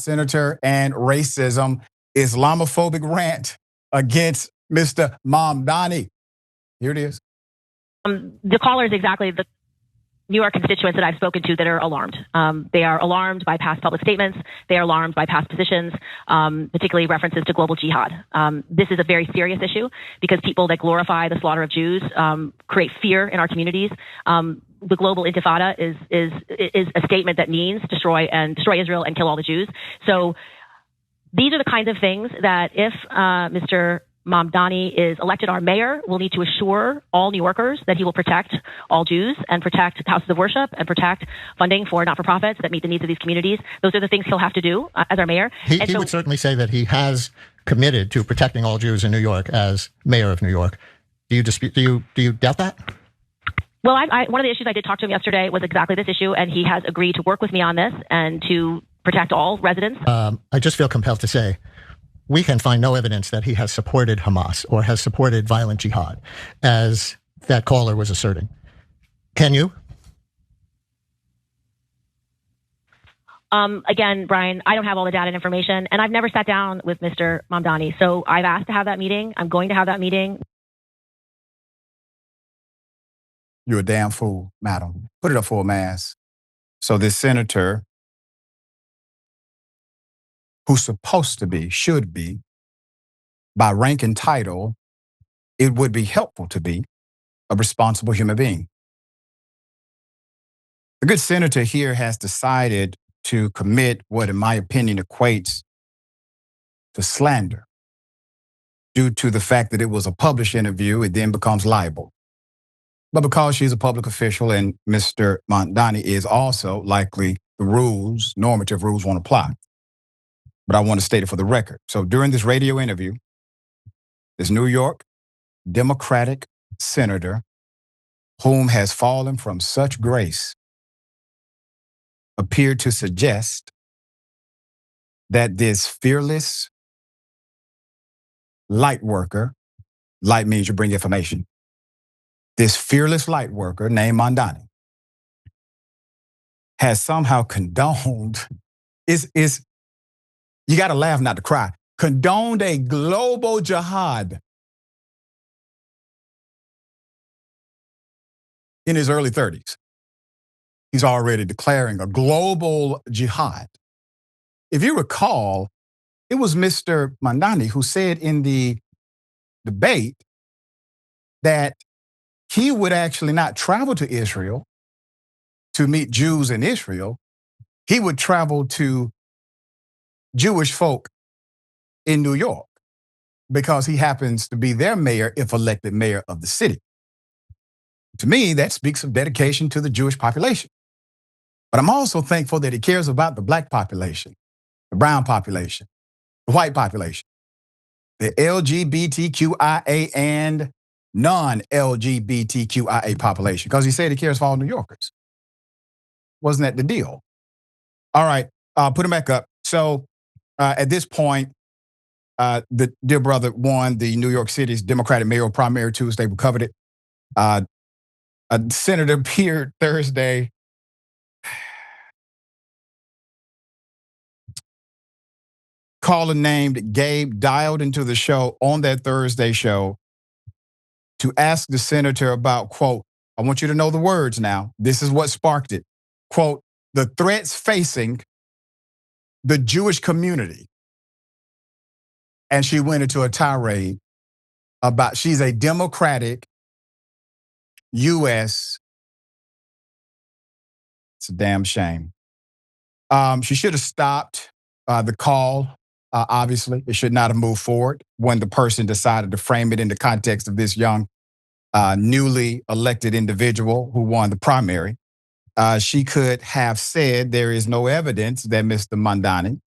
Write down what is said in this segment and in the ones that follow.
Senator and racism, Islamophobic rant against Mr. Mamdani. Here it is. The caller is exactly the New York constituents that I've spoken to that are alarmed. They are alarmed by past public statements. They are alarmed by past positions, particularly references to global jihad. This is a very serious issue because people that glorify the slaughter of Jews create fear in our communities. The global intifada is a statement that means destroy Israel and kill all the Jews. So these are the kinds of things that if Mr. Mamdani is elected our mayor, we'll need to assure all New Yorkers that he will protect all Jews and protect houses of worship and protect funding for not-for-profits that meet the needs of these communities. Those are the things he'll have to do as our mayor. He would certainly say that he has committed to protecting all Jews in New York as mayor of New York. Do you dispute? Do you doubt that? Well, one of the issues I did talk to him yesterday was exactly this issue, and he has agreed to work with me on this and to protect all residents. I just feel compelled to say, we can find no evidence that he has supported Hamas or has supported violent jihad, as that caller was asserting. Can you? Again, Brian, I don't have all the data and information, and I've never sat down with Mr. Mamdani. So I've asked to have that meeting. I'm going to have that meeting. You're a damn fool, madam. Put it up for a mass. So this senator, who's supposed to be, should be, by rank and title, it would be helpful to be a responsible human being. The good senator here has decided to commit what, in my opinion, equates to slander. Due to the fact that it was a published interview, it then becomes libel. But because she's a public official and Mr. Mandani is also, likely the rules, normative rules won't apply. But I want to state it for the record. So during this radio interview, this New York Democratic senator, whom has fallen from such grace, appeared to suggest that this fearless light worker, light means you bring information, this fearless light worker named Mandani has somehow condoned, you got to laugh, not to cry, condoned a global jihad in his early 30s. He's already declaring a global jihad. If you recall, it was Mr. Mandani who said in the debate that he would actually not travel to Israel to meet Jews in Israel. He would travel to Jewish folk in New York because he happens to be their mayor if elected mayor of the city. To me, that speaks of dedication to the Jewish population. But I'm also thankful that he cares about the black population, the brown population, the white population, the LGBTQIA and non-LGBTQIA population, because he said he cares for all New Yorkers. Wasn't that the deal? All right, put him back up. So at this point, the dear brother won the New York City's Democratic mayoral primary Tuesday. We covered it. A senator appeared Thursday. Caller named Gabe dialed into the show on that Thursday show to ask the senator about, quote, I want you to know the words now. This is what sparked it. Quote, the threats facing the Jewish community. And she went into a tirade about she's a Democratic U.S. It's a damn shame. She should have stopped the call. Obviously, it should not have moved forward when the person decided to frame it in the context of this young, newly elected individual who won the primary. She could have said there is no evidence that Mr. Mandani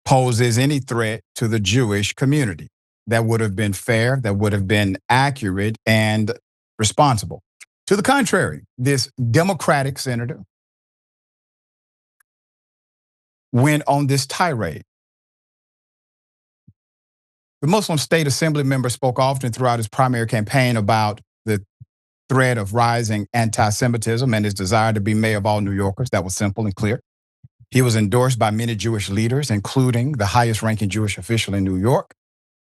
poses any threat to the Jewish community. That would have been fair, that would have been accurate and responsible. To the contrary, this Democratic senator went on this tirade. The Muslim State Assembly member spoke often throughout his primary campaign about the threat of rising anti-Semitism and his desire to be mayor of all New Yorkers. That was simple and clear. He was endorsed by many Jewish leaders, including the highest ranking Jewish official in New York.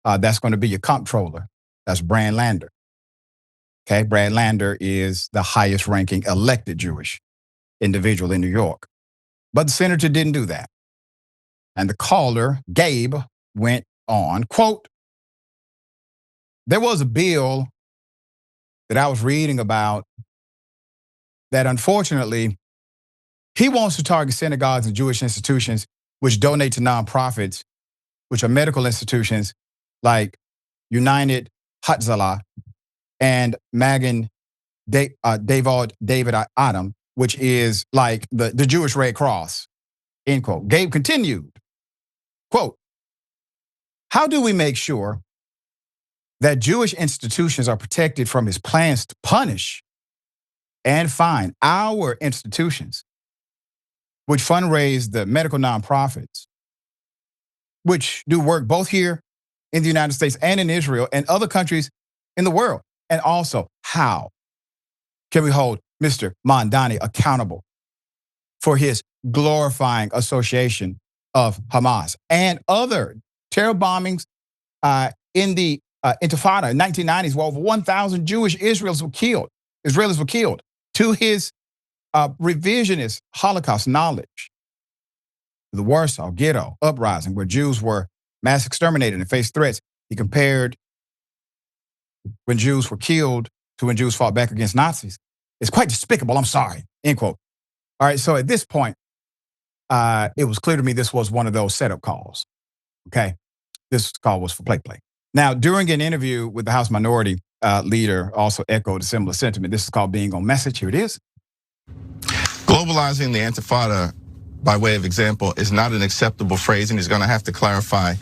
That's going to be your comptroller. That's Brad Lander. Okay, Brad Lander is the highest ranking elected Jewish individual in New York. But the senator didn't do that. And the caller, Gabe, went on, quote, there was a bill that I was reading about that unfortunately, he wants to target synagogues and Jewish institutions which donate to nonprofits, which are medical institutions like United Hatzalah and Magen David Adam, which is like the Jewish Red Cross, end quote. Gabe continued, quote, how do we make sure that Jewish institutions are protected from his plans to punish and fine our institutions, which fundraise the medical nonprofits, which do work both here in the United States and in Israel and other countries in the world? And also, how can we hold Mr. Mandani accountable for his glorifying association of Hamas and other terror bombings in the Intifada in 1990s, where over 1,000 Jewish Israelis were killed to his revisionist Holocaust knowledge? The Warsaw Ghetto uprising, where Jews were mass exterminated and faced threats. He compared when Jews were killed to when Jews fought back against Nazis. It's quite despicable, I'm sorry, end quote. All right, so at this point, it was clear to me this was one of those setup calls, okay? This call was for play. Now, during an interview with the House Minority Leader, also echoed a similar sentiment. This is called being on message. Here it is. Globalizing the Intifada, by way of example, is not an acceptable phrase, and he's going to have to clarify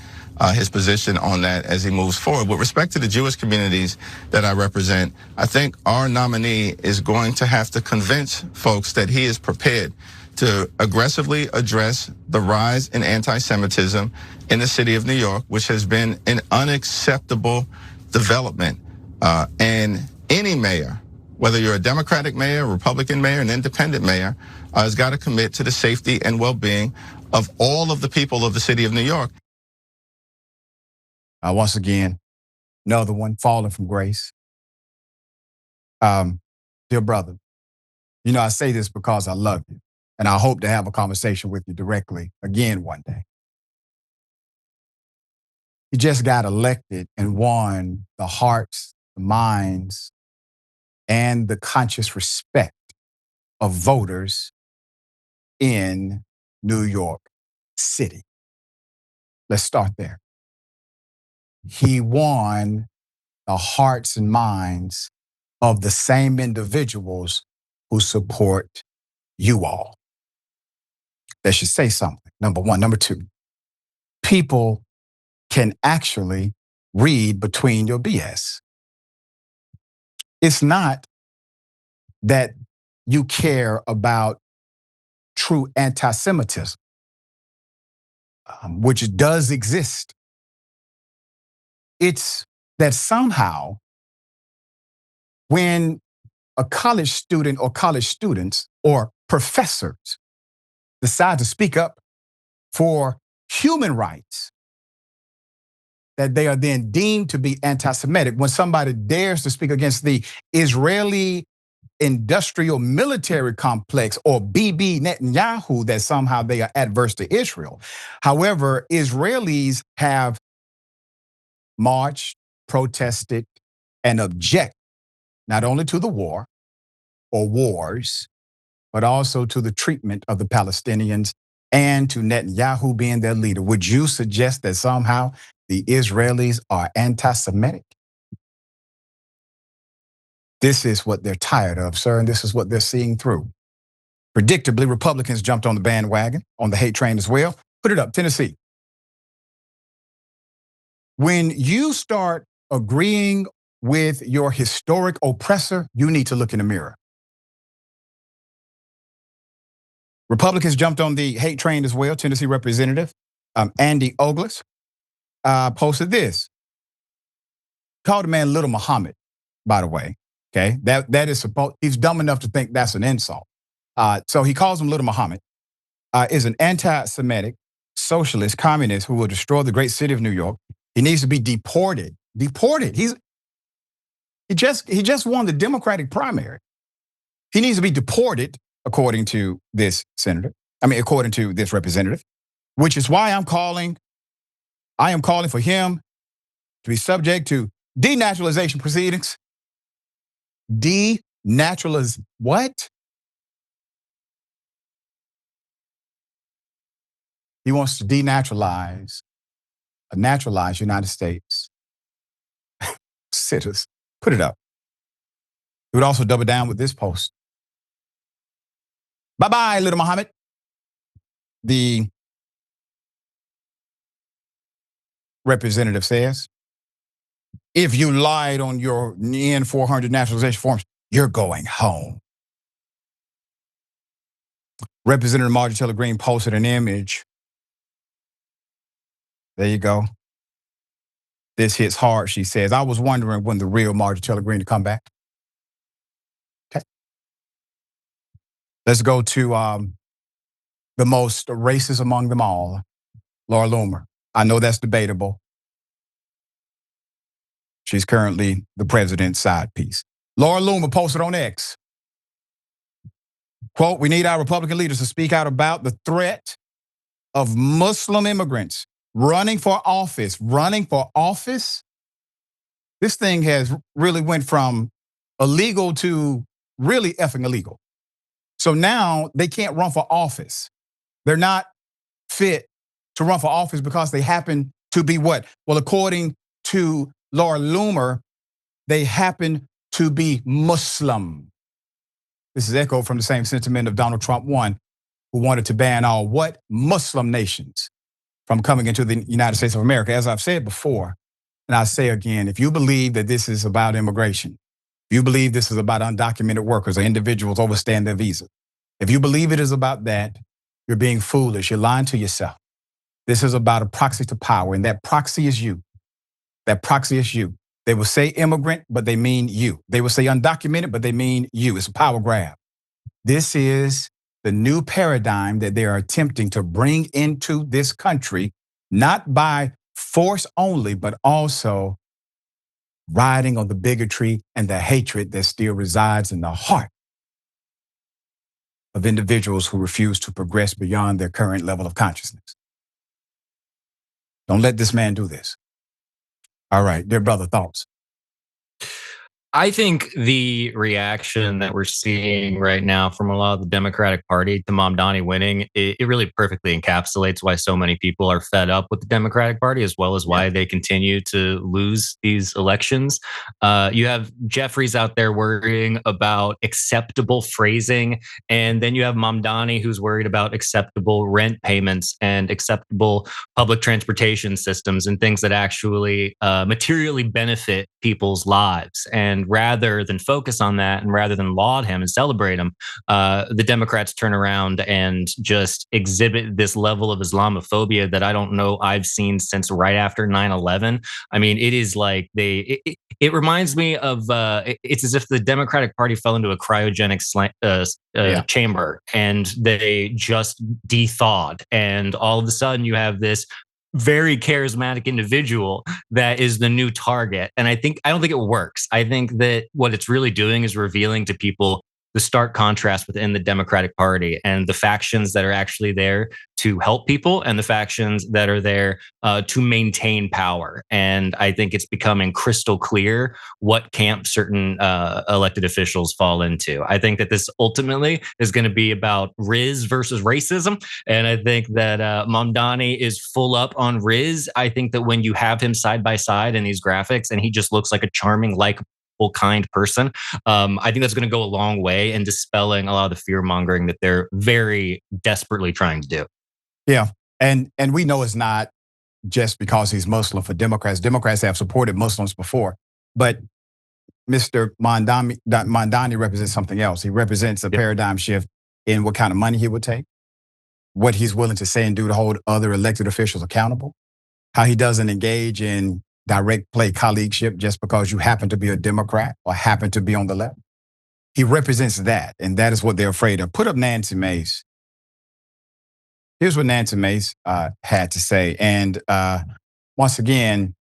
his position on that as he moves forward. With respect to the Jewish communities that I represent, I think our nominee is going to have to convince folks that he is prepared to aggressively address the rise in anti-Semitism in the city of New York, which has been an unacceptable development. And any mayor, whether you're a Democratic mayor, a Republican mayor, an independent mayor, has got to commit to the safety and well-being of all of the people of the city of New York. Once again, another one falling from grace. Dear brother, you know, I say this because I love you, and I hope to have a conversation with you directly again one day. You just got elected and won the hearts, the minds, and the conscious respect of voters in New York City. Let's start there. He won the hearts and minds of the same individuals who support you all. That should say something, number one. Number two, people can actually read between your BS. It's not that you care about true anti-Semitism, which does exist. It's that somehow when a college student or college students or professors decide to speak up for human rights, that they are then deemed to be anti-Semitic. When somebody dares to speak against the Israeli industrial military complex, or Bibi Netanyahu, that somehow they are adverse to Israel. However, Israelis have marched, protested, and object not only to the war or wars, but also to the treatment of the Palestinians and to Netanyahu being their leader. Would you suggest that somehow the Israelis are anti-Semitic? This is what they're tired of, sir, and this is what they're seeing through. Predictably, Republicans jumped on the bandwagon, on the hate train as well. Put it up, Tennessee. When you start agreeing with your historic oppressor, you need to look in the mirror. Republicans jumped on the hate train as well. Tennessee Representative Andy Ogles posted this. Called the man Little Muhammad, by the way. Okay, that is supposed. He's dumb enough to think that's an insult. So he calls him Little Muhammad. is an anti-Semitic, socialist, communist who will destroy the great city of New York. He needs to be deported. Deported. He just won the Democratic primary. He needs to be deported, according to this senator. According to this representative, which is why I am calling for him to be subject to denaturalization proceedings. What? He wants to naturalize United States citizens. Put it up. He would also double down with this post. Bye-bye, little Muhammad. The representative says, if you lied on your N400 naturalization forms, you're going home. Representative Marjorie Taylor Greene posted an image. There you go. This hits hard, she says. I was wondering when the real Marjorie Taylor Greene to come back. Okay. Let's go to the most racist among them all, Laura Loomer. I know that's debatable. She's currently the president's side piece. Laura Loomer posted on X, quote, we need our Republican leaders to speak out about the threat of Muslim immigrants running for office. This thing has really went from illegal to really effing illegal. So now they can't run for office. They're not fit to run for office because they happen to be what? Well, according to Laura Loomer, they happen to be Muslim. This is echoed from the same sentiment of Donald Trump I, who wanted to ban all what? Muslim nations from coming into the United States of America. As I've said before, and I say again, if you believe that this is about immigration, if you believe this is about undocumented workers or individuals overstaying their visa, if you believe it is about that, you're being foolish. You're lying to yourself. This is about a proxy to power, and that proxy is you. That proxy is you. They will say immigrant, but they mean you. They will say undocumented, but they mean you. It's a power grab. This is the new paradigm that they are attempting to bring into this country, not by force only, but also riding on the bigotry and the hatred that still resides in the heart of individuals who refuse to progress beyond their current level of consciousness. Don't let this man do this. All right, dear brother, thoughts? I think the reaction that we're seeing right now from a lot of the Democratic Party to Mamdani winning, it really perfectly encapsulates why so many people are fed up with the Democratic Party, as well as why they continue to lose these elections. You have Jeffries out there worrying about acceptable phrasing, and then you have Mamdani who's worried about acceptable rent payments and acceptable public transportation systems and things that actually materially benefit people's lives. And rather than focus on that and rather than laud him and celebrate him, the Democrats turn around and just exhibit this level of Islamophobia that I don't know I've seen since right after 9/11. I mean, it is like it reminds me of, it's as if the Democratic Party fell into a cryogenic chamber and they just de-thawed. And all of a sudden you have this very charismatic individual that is the new target. And I don't think it works. I think that what it's really doing is revealing to people the stark contrast within the Democratic Party and the factions that are actually there to help people and the factions that are there to maintain power. And I think it's becoming crystal clear what camp certain elected officials fall into. I think that this ultimately is going to be about Riz versus racism. And I think that Mamdani is full up on Riz. I think that when you have him side by side in these graphics and he just looks like a charming, likable, kind person, I think that's going to go a long way in dispelling a lot of the fear mongering that they're very desperately trying to do. Yeah, and we know it's not just because he's Muslim for Democrats. Democrats have supported Muslims before, but Mr. Mandani represents something else. He represents a paradigm shift in what kind of money he would take, what he's willing to say and do to hold other elected officials accountable, how he doesn't engage in direct play colleagueship just because you happen to be a Democrat or happen to be on the left. He represents that, and that is what they're afraid of. Put up Nancy Mace. Here's what Nancy Mace had to say. And once again,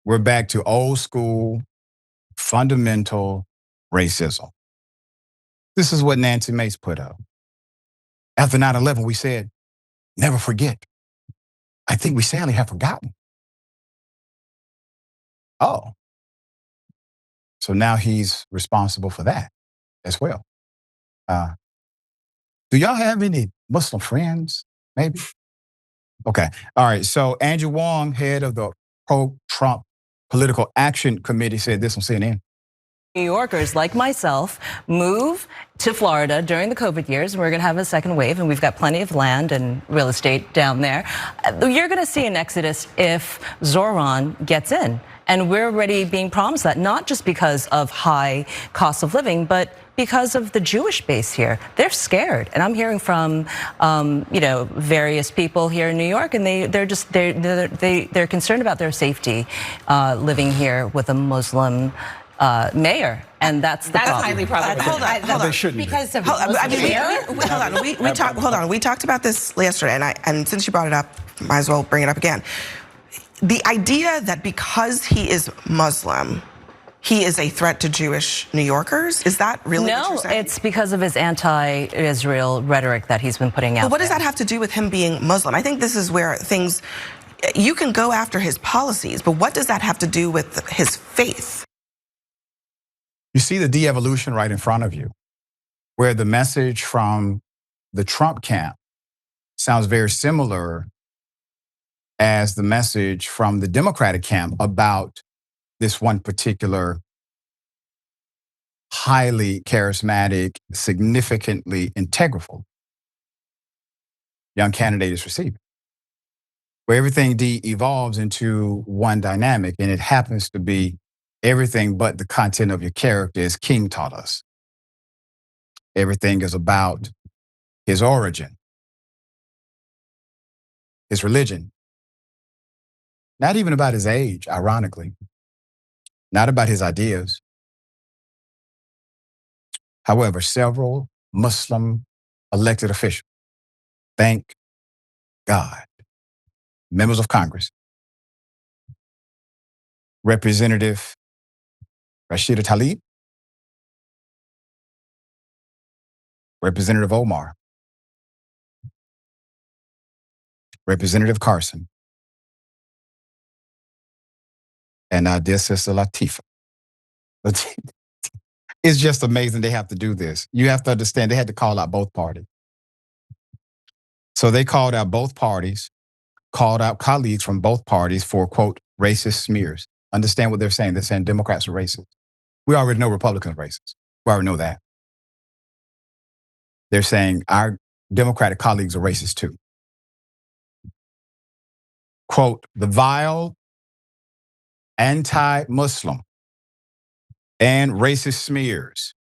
we're back to old school, fundamental racism. This is what Nancy Mace put up. After 9/11, we said, never forget. I think we sadly have forgotten. Oh. So now he's responsible for that as well. Do y'all have any Muslim friends, maybe? Okay. All right. So Andrew Wong, head of the pro-Trump Political Action Committee, said this on CNN. New Yorkers like myself move to Florida during the COVID years, and we're going to have a second wave, and we've got plenty of land and real estate down there. You're going to see an exodus if Zohran gets in. And we're already being promised that, not just because of high cost of living, but because of the Jewish base here. They're scared. And I'm hearing from, various people here in New York, and they're concerned about their safety living here with a Muslim mayor, and that's the problem. Highly problematic. Hold on. They shouldn't because of hold on. We talked about this yesterday, and since you brought it up, might as well bring it up again. The idea that because he is Muslim, he is a threat to Jewish New Yorkers, is that really what you're saying? No, it's because of his anti-Israel rhetoric that he's been putting out. But what does that have to do with him being Muslim? I think this is where things, you can go after his policies, but what does that have to do with his faith? You see the de-evolution right in front of you, where the message from the Trump camp sounds very similar as the message from the Democratic camp about this one particular highly charismatic, significantly integral young candidate is receiving. Where everything de-evolves into one dynamic, and it happens to be everything but the content of your character, as King taught us. Everything is about his origin, his religion. Not even about his age, ironically. Not about his ideas. However, several Muslim elected officials, thank God, members of Congress, Representative Rashad Tlaib, Representative Omar, Representative Carson, and our dear sister Latifah. It's just amazing they have to do this. You have to understand they had to call out both parties. So they called out both parties, called out colleagues from both parties for, quote, racist smears. Understand what they're saying. They're saying Democrats are racist. We already know Republicans are racist. We already know that. They're saying our Democratic colleagues are racist too. Quote, the vile, anti-Muslim, and racist smears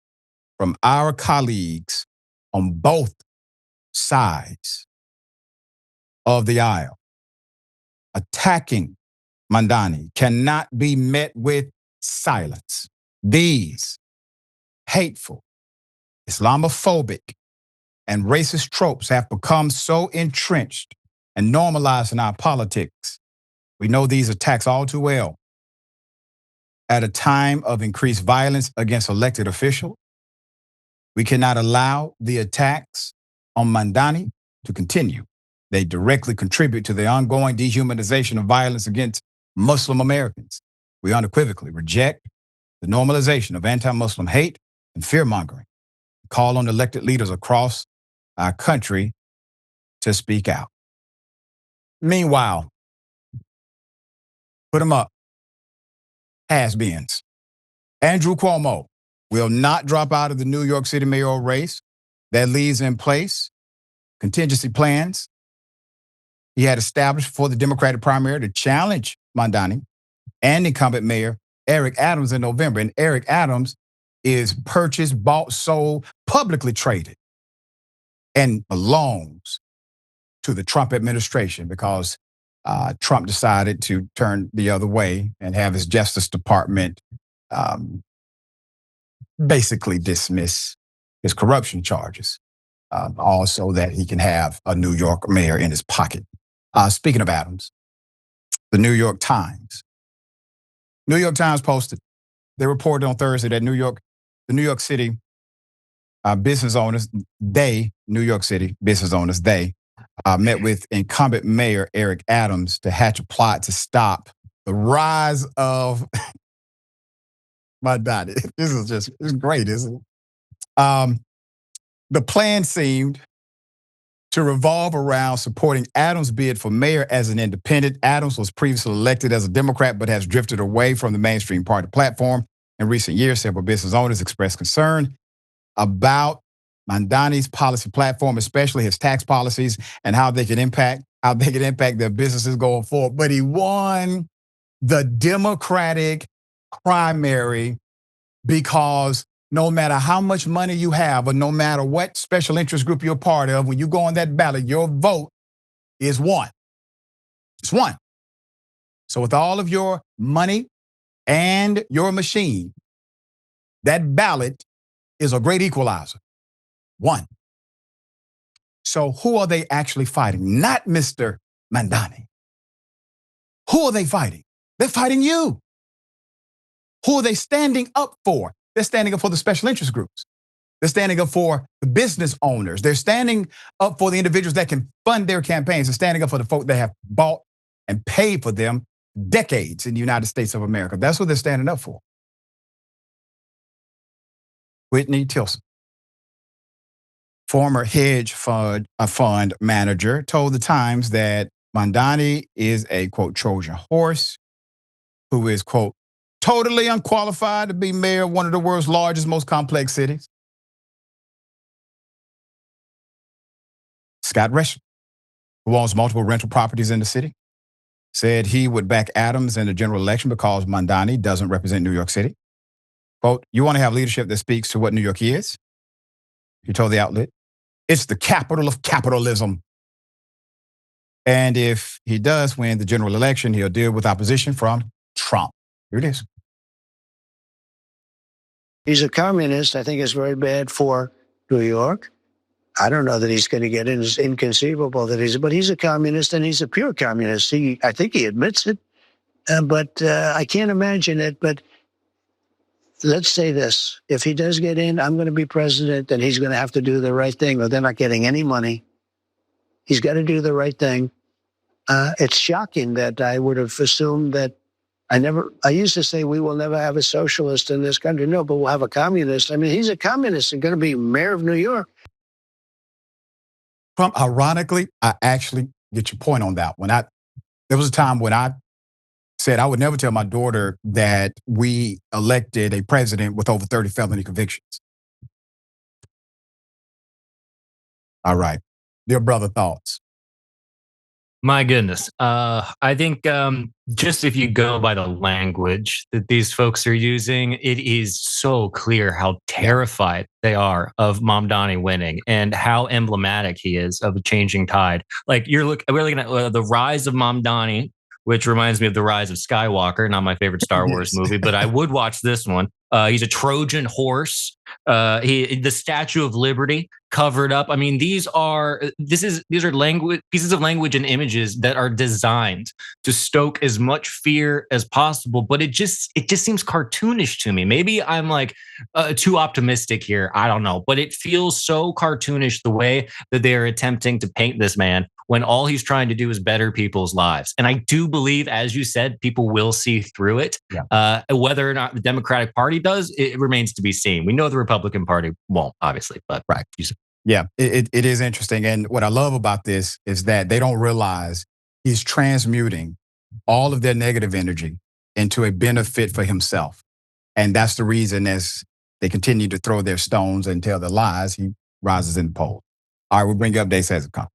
from our colleagues on both sides of the aisle attacking Mandani cannot be met with silence. These hateful, Islamophobic, and racist tropes have become so entrenched and normalized in our politics. We know these attacks all too well. At a time of increased violence against elected officials, we cannot allow the attacks on Mandani to continue. They directly contribute to the ongoing dehumanization of violence against Muslim Americans. We unequivocally reject the normalization of anti-Muslim hate and fearmongering. Call on elected leaders across our country to speak out. Meanwhile, put them up. Has-beens. Andrew Cuomo will not drop out of the New York City mayoral race. That leaves in place contingency plans he had established for the Democratic primary to challenge Mandani and incumbent mayor Eric Adams in November. And Eric Adams is purchased, bought, sold, publicly traded, and belongs to the Trump administration because Trump decided to turn the other way and have his Justice Department basically dismiss his corruption charges. also that he can have a New York mayor in his pocket. Speaking of Adams, the New York Times posted, they reported on Thursday that the New York City business owners, they met with incumbent mayor Eric Adams to hatch a plot to stop the rise of Mandani. It's great, isn't it? The plan seemed to revolve around supporting Adams' bid for mayor as an independent. Adams was previously elected as a Democrat, but has drifted away from the mainstream party platform. In recent years, several business owners expressed concern about Mandani's policy platform, especially his tax policies and how they could impact their businesses going forward. But he won the Democratic primary because no matter how much money you have or no matter what special interest group you're a part of, when you go on that ballot, your vote is one. It's one. So with all of your money and your machine, that ballot is a great equalizer. One. So who are they actually fighting? Not Mr. Mandani. Who are they fighting? They're fighting you. Who are they standing up for? They're standing up for the special interest groups. They're standing up for the business owners. They're standing up for the individuals that can fund their campaigns. They're standing up for the folk that have bought and paid for them decades in the United States of America. That's what they're standing up for. Whitney Tilson, former hedge fund manager, told the Times that Mandani is a, quote, Trojan horse who is, quote, totally unqualified to be mayor of one of the world's largest, most complex cities. Scott Richey, who owns multiple rental properties in the city, said he would back Adams in the general election because Mandani doesn't represent New York City. Quote, you want to have leadership that speaks to what New York is? He told the outlet. It's the capital of capitalism. And if he does win the general election, he'll deal with opposition from Trump. Here it is. He's a communist. I think it's very bad for New York. I don't know that he's going to get in. It's inconceivable that but he's a communist, and he's a pure communist. I think he admits it, but I can't imagine it. But let's say this. If he does get in, I'm going to be president, and he's going to have to do the right thing, or they're not getting any money. He's got to do the right thing. It's shocking that I would have assumed that I used to say we will never have a socialist in this country. No, but we'll have a communist. I mean, he's a communist and going to be mayor of New York. Trump, ironically, I actually get your point on that. There was a time when I said I would never tell my daughter that we elected a president with over 30 felony convictions. All right. Dear brother, thoughts? My goodness. I think just if you go by the language that these folks are using, it is so clear how terrified they are of Mamdani winning and how emblematic he is of a changing tide. Like we're looking at the rise of Mamdani, which reminds me of the rise of Skywalker, not my favorite Star Wars movie, but I would watch this one. He's a Trojan horse. The Statue of Liberty covered up. I mean, these are pieces of language and images that are designed to stoke as much fear as possible. But it just seems cartoonish to me. Maybe I'm like too optimistic here. I don't know, but it feels so cartoonish the way that they are attempting to paint this man when all he's trying to do is better people's lives. And I do believe, as you said, people will see through it. Yeah. Whether or not the Democratic Party does, it remains to be seen. We know the Republican Party won't, obviously, but right. Yeah, it is interesting. And what I love about this is that they don't realize he's transmuting all of their negative energy into a benefit for himself. And that's the reason as they continue to throw their stones and tell their lies, he rises in the polls. All right, we'll bring you updates as it comes.